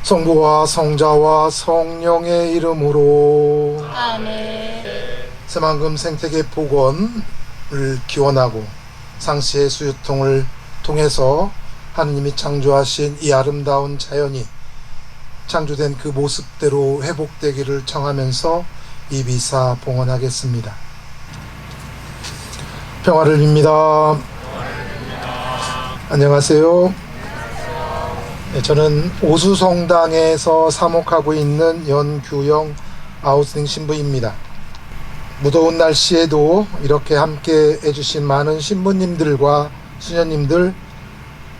성부와 성자와 성령의 이름으로 아멘. 새만금 생태계 복원을 기원하고 상시의 수유통을 통해서 하느님이 창조하신 이 아름다운 자연이 창조된 그 모습대로 회복되기를 청하면서 이 미사 봉헌하겠습니다. 평화를 빕니다. 안녕하세요. 저는 오수성당에서 사목하고 있는 연규영 아우스닝 신부입니다. 무더운 날씨에도 이렇게 함께 해주신 많은 신부님들과 수녀님들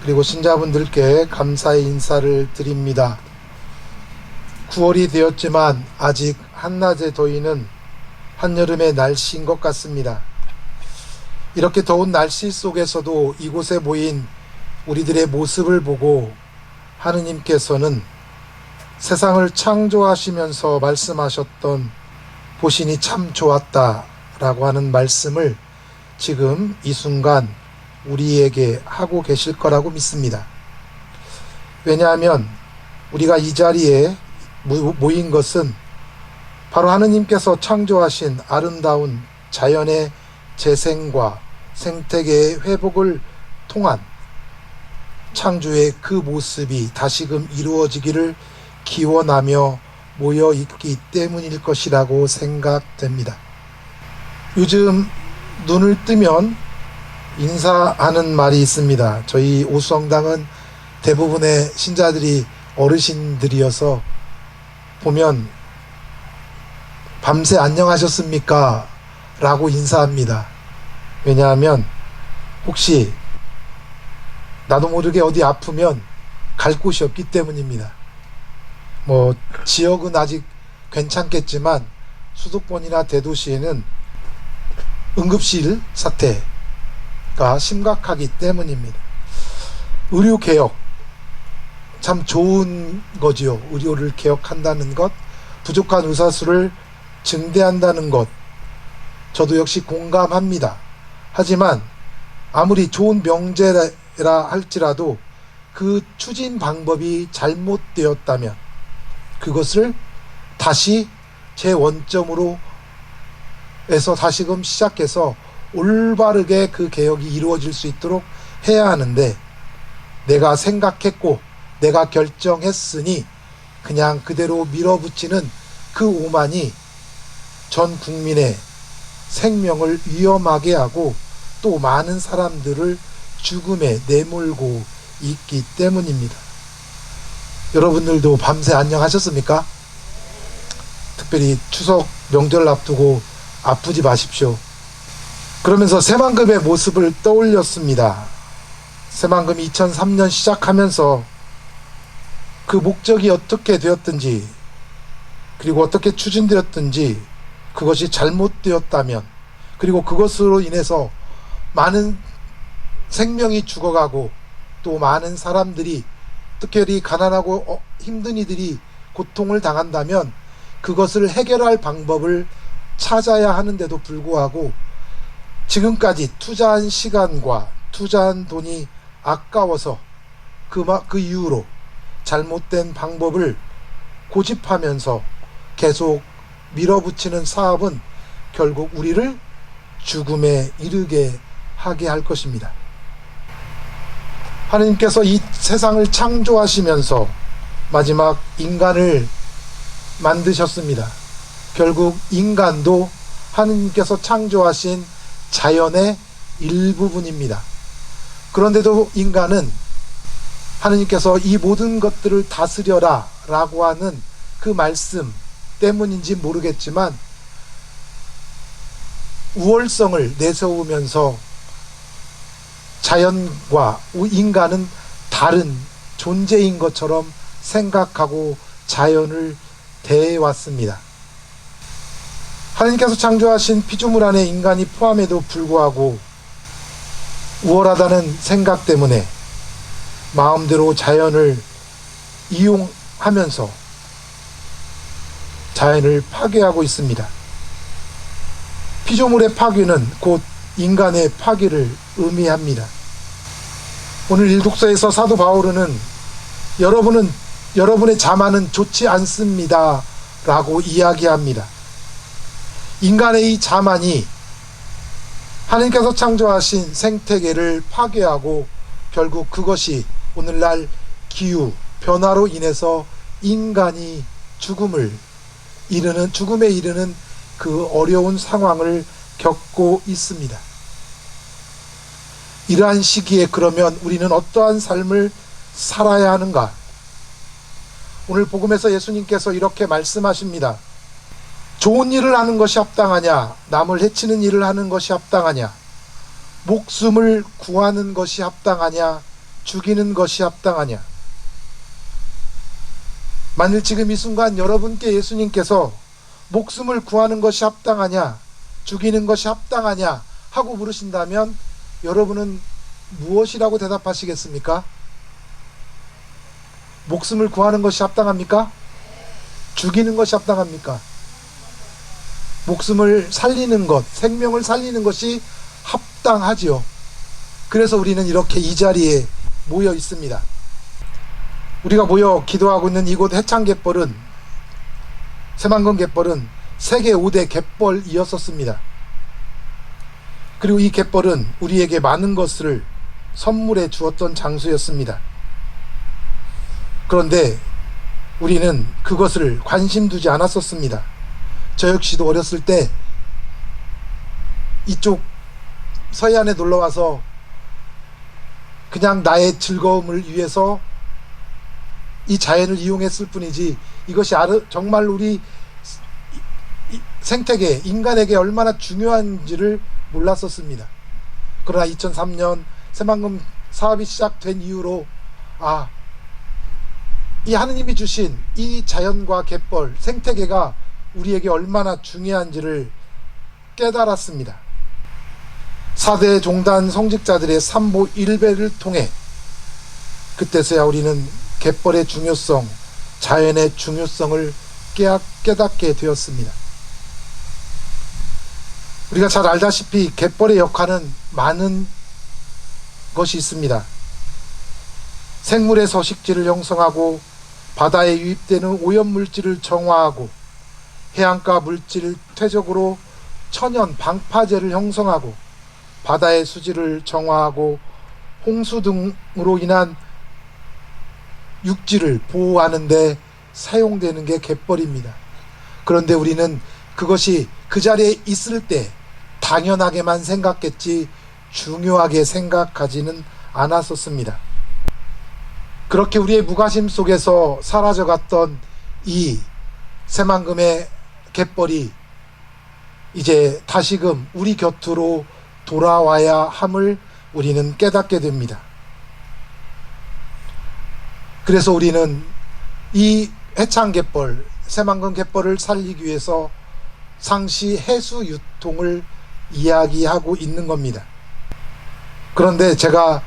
그리고 신자분들께 감사의 인사를 드립니다. 9월이 되었지만 아직 한낮의 더위는 한여름의 날씨인 것 같습니다. 이렇게 더운 날씨 속에서도 이곳에 모인 우리들의 모습을 보고 하느님께서는 세상을 창조하시면서 말씀하셨던 보시니 참 좋았다 라고 하는 말씀을 지금 이 순간 우리에게 하고 계실 거라고 믿습니다. 왜냐하면 우리가 이 자리에 모인 것은 바로 하느님께서 창조하신 아름다운 자연의 재생과 생태계의 회복을 통한 창조의 그 모습이 다시금 이루어지기를 기원하며 모여 있기 때문일 것이라고 생각됩니다. 요즘 눈을 뜨면 인사하는 말이 있습니다. 저희 오수성당은 대부분의 신자들이 어르신들이어서 보면 밤새 안녕하셨습니까? 라고 인사합니다. 왜냐하면 혹시 나도 모르게 어디 아프면 갈 곳이 없기 때문입니다. 지역은 아직 괜찮겠지만 수도권이나 대도시에는 응급실 사태가 심각하기 때문입니다. 의료개혁 참 좋은 거지요. 의료를 개혁한다는 것, 부족한 의사수를 증대한다는 것, 저도 역시 공감합니다. 하지만 아무리 좋은 명제라 할지라도 그 추진 방법이 잘못되었다면 그것을 다시 재원점으로 해서 다시금 시작해서 올바르게 그 개혁이 이루어질 수 있도록 해야 하는데, 내가 생각했고 내가 결정했으니 그냥 그대로 밀어붙이는 그 오만이 전 국민의 생명을 위험하게 하고 또 많은 사람들을 죽음에 내몰고 있기 때문입니다. 여러분들도 밤새 안녕하셨습니까? 특별히 추석 명절 앞두고 아프지 마십시오. 그러면서 새만금의 모습을 떠올렸습니다. 새만금이 2003년 시작하면서 그 목적이 어떻게 되었든지 그리고 어떻게 추진되었든지 그것이 잘못되었다면, 그리고 그것으로 인해서 많은 생명이 죽어가고 또 많은 사람들이, 특별히 가난하고 힘든 이들이 고통을 당한다면 그것을 해결할 방법을 찾아야 하는데도 불구하고 지금까지 투자한 시간과 투자한 돈이 아까워서 그 이후로 잘못된 방법을 고집하면서 계속 밀어붙이는 사업은 결국 우리를 죽음에 이르게 하게 할 것입니다. 하느님께서 이 세상을 창조하시면서 마지막 인간을 만드셨습니다. 결국 인간도 하느님께서 창조하신 자연의 일부분입니다. 그런데도 인간은 하느님께서 이 모든 것들을 다스려라 라고 하는 그 말씀 때문인지 모르겠지만 우월성을 내세우면서 자연과 인간은 다른 존재인 것처럼 생각하고 자연을 대해왔습니다. 하느님께서 창조하신 피조물 안에 인간이 포함해도 불구하고 우월하다는 생각 때문에 마음대로 자연을 이용하면서 자연을 파괴하고 있습니다. 피조물의 파괴는 곧 인간의 파괴를 의미합니다. 오늘 일독서에서 사도 바울은 여러분은 여러분의 자만은 좋지 않습니다 라고 이야기합니다. 인간의 이 자만이 하나님께서 창조하신 생태계를 파괴하고 결국 그것이 오늘날 기후 변화로 인해서 인간이 죽음에 이르는 그 어려운 상황을 겪고 있습니다. 이러한 시기에 그러면 우리는 어떠한 삶을 살아야 하는가? 오늘 복음에서 예수님께서 이렇게 말씀하십니다. 좋은 일을 하는 것이 합당하냐? 남을 해치는 일을 하는 것이 합당하냐? 목숨을 구하는 것이 합당하냐? 죽이는 것이 합당하냐? 만일 지금 이 순간 여러분께 예수님께서 목숨을 구하는 것이 합당하냐? 죽이는 것이 합당하냐? 하고 물으신다면 여러분은 무엇이라고 대답하시겠습니까? 목숨을 구하는 것이 합당합니까? 죽이는 것이 합당합니까? 목숨을 살리는 것, 생명을 살리는 것이 합당하지요. 그래서 우리는 이렇게 이 자리에 모여 있습니다. 우리가 모여 기도하고 있는 이곳 해창-갯벌은, 새만금-갯벌은 세계 5대 갯벌이었었습니다. 그리고 이 갯벌은 우리에게 많은 것을 선물해 주었던 장소였습니다. 그런데 우리는 그것을 관심 두지 않았었습니다. 저 역시도 어렸을 때 이쪽 서해안에 놀러와서 그냥 나의 즐거움을 위해서 이 자연을 이용했을 뿐이지 이것이 정말 우리 생태계, 인간에게 얼마나 중요한지를 몰랐었습니다. 그러나 2003년 새만금 사업이 시작된 이후로 이 하느님이 주신 이 자연과 갯벌, 생태계가 우리에게 얼마나 중요한지를 깨달았습니다. 4대 종단 성직자들의 삼보 일배를 통해 그때서야 우리는 갯벌의 중요성, 자연의 중요성을 깨닫게 되었습니다. 우리가 잘 알다시피 갯벌의 역할은 많은 것이 있습니다. 생물의 서식지를 형성하고 바다에 유입되는 오염물질을 정화하고 해안가 물질 퇴적으로 천연 방파제를 형성하고 바다의 수질을 정화하고 홍수 등으로 인한 육지를 보호하는 데 사용되는 게 갯벌입니다. 그런데 우리는 그것이 그 자리에 있을 때 당연하게만 생각했지 중요하게 생각하지는 않았었습니다. 그렇게 우리의 무관심 속에서 사라져갔던 이 새만금의 갯벌이 이제 다시금 우리 곁으로 돌아와야 함을 우리는 깨닫게 됩니다. 그래서 우리는 이 해창-갯벌, 새만금 갯벌을 살리기 위해서 상시 해수 유통을 이야기하고 있는 겁니다. 그런데 제가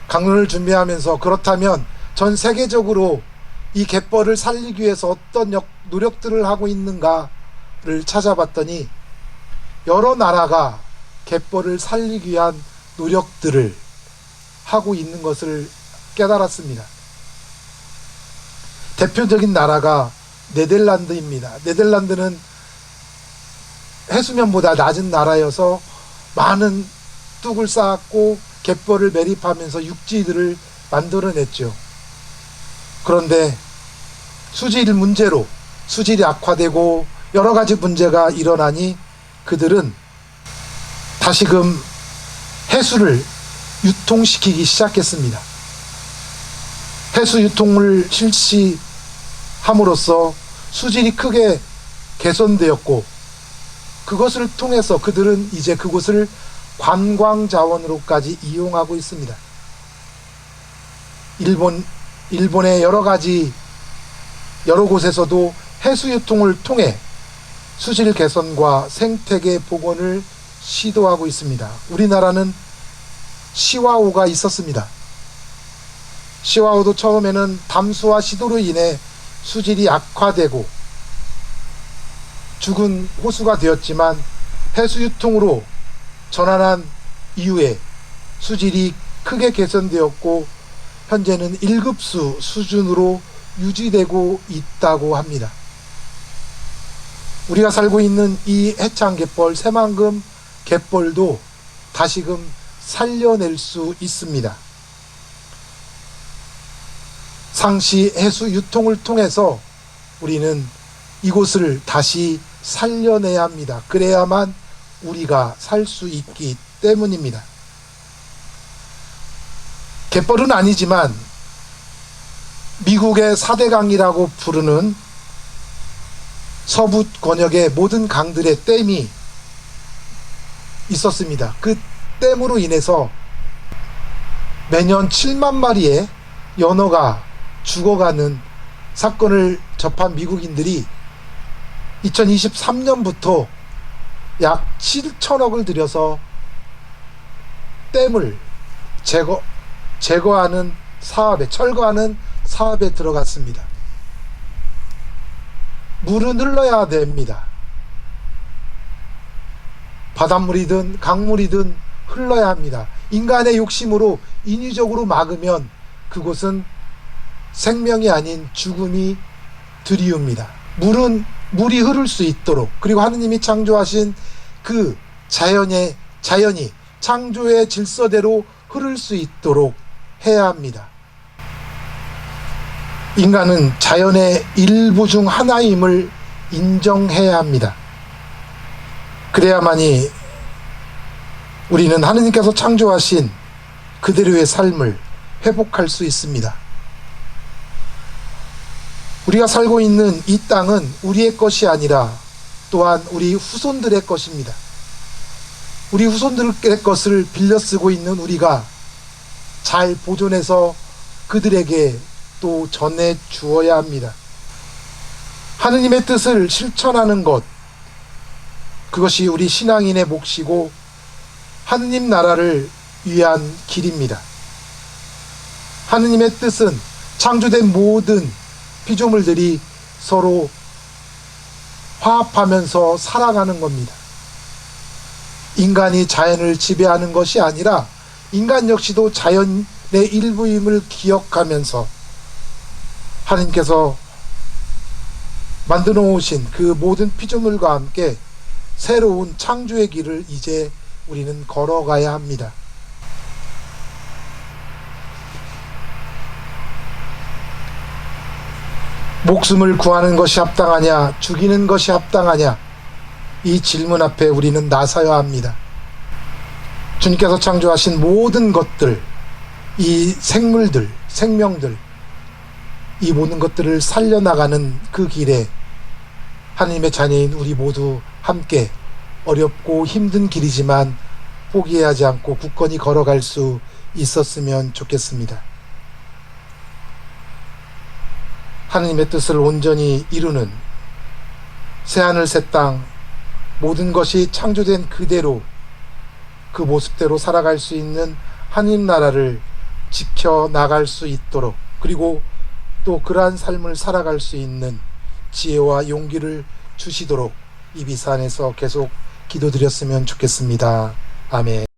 강론을 준비하면서 그렇다면 전 세계적으로 이 갯벌을 살리기 위해서 어떤 노력들을 하고 있는가를 찾아봤더니 여러 나라가 갯벌을 살리기 위한 노력들을 하고 있는 것을 깨달았습니다. 대표적인 나라가 네덜란드입니다. 네덜란드는 해수면보다 낮은 나라여서 많은 뚝을 쌓았고 갯벌을 매립하면서 육지들을 만들어냈죠. 그런데 수질 문제로 수질이 악화되고 여러 가지 문제가 일어나니 그들은 다시금 해수를 유통시키기 시작했습니다. 해수 유통을 실시함으로써 수질이 크게 개선되었고 그것을 통해서 그들은 이제 그곳을 관광자원으로까지 이용하고 있습니다. 일본의 여러 곳에서도 해수 유통을 통해 수질 개선과 생태계 복원을 시도하고 있습니다. 우리나라는 시와호가 있었습니다. 시와호도 처음에는 담수와 시도로 인해 수질이 악화되고 죽은 호수가 되었지만 해수 유통으로 전환한 이후에 수질이 크게 개선되었고 현재는 1급수 수준으로 유지되고 있다고 합니다. 우리가 살고 있는 이 해창-갯벌, 새만금 갯벌도 다시금 살려낼 수 있습니다. 상시 해수 유통을 통해서 우리는 이곳을 다시 살려내야 합니다. 그래야만 우리가 살 수 있기 때문입니다. 갯벌은 아니지만 미국의 4대 강이라고 부르는 서부 권역의 모든 강들의 댐이 있었습니다. 그 댐으로 인해서 매년 7만 마리의 연어가 죽어가는 사건을 접한 미국인들이 2023년부터 약 7천억을 들여서 댐을 제거하는 사업에, 철거하는 사업에 들어갔습니다. 물은 흘러야 됩니다. 바닷물이든 강물이든 흘러야 합니다. 인간의 욕심으로 인위적으로 막으면 그곳은 생명이 아닌 죽음이 들이웁니다. 물이 흐를 수 있도록, 그리고 하느님이 창조하신 그 자연이 창조의 질서대로 흐를 수 있도록 해야 합니다. 인간은 자연의 일부 중 하나임을 인정해야 합니다. 그래야만이 우리는 하느님께서 창조하신 그대로의 삶을 회복할 수 있습니다. 우리가 살고 있는 이 땅은 우리의 것이 아니라 또한 우리 후손들의 것입니다. 우리 후손들의 것을 빌려 쓰고 있는 우리가 잘 보존해서 그들에게 또 전해 주어야 합니다. 하느님의 뜻을 실천하는 것, 그것이 우리 신앙인의 몫이고 하느님 나라를 위한 길입니다. 하느님의 뜻은 창조된 모든 피조물들이 서로 화합하면서 살아가는 겁니다. 인간이 자연을 지배하는 것이 아니라 인간 역시도 자연의 일부임을 기억하면서 하나님께서 만들어 놓으신 그 모든 피조물과 함께 새로운 창조의 길을 이제 우리는 걸어가야 합니다. 목숨을 구하는 것이 합당하냐, 죽이는 것이 합당하냐, 이 질문 앞에 우리는 나서야 합니다. 주님께서 창조하신 모든 것들, 이 생물들, 생명들, 이 모든 것들을 살려나가는 그 길에 하나님의 자녀인 우리 모두 함께 어렵고 힘든 길이지만 포기하지 않고 굳건히 걸어갈 수 있었으면 좋겠습니다. 하나님의 뜻을 온전히 이루는 새하늘 새 땅, 모든 것이 창조된 그대로 그 모습대로 살아갈 수 있는 하나님 나라를 지켜나갈 수 있도록, 그리고 또 그러한 삶을 살아갈 수 있는 지혜와 용기를 주시도록 이 비사 안에서 계속 기도드렸으면 좋겠습니다. 아멘.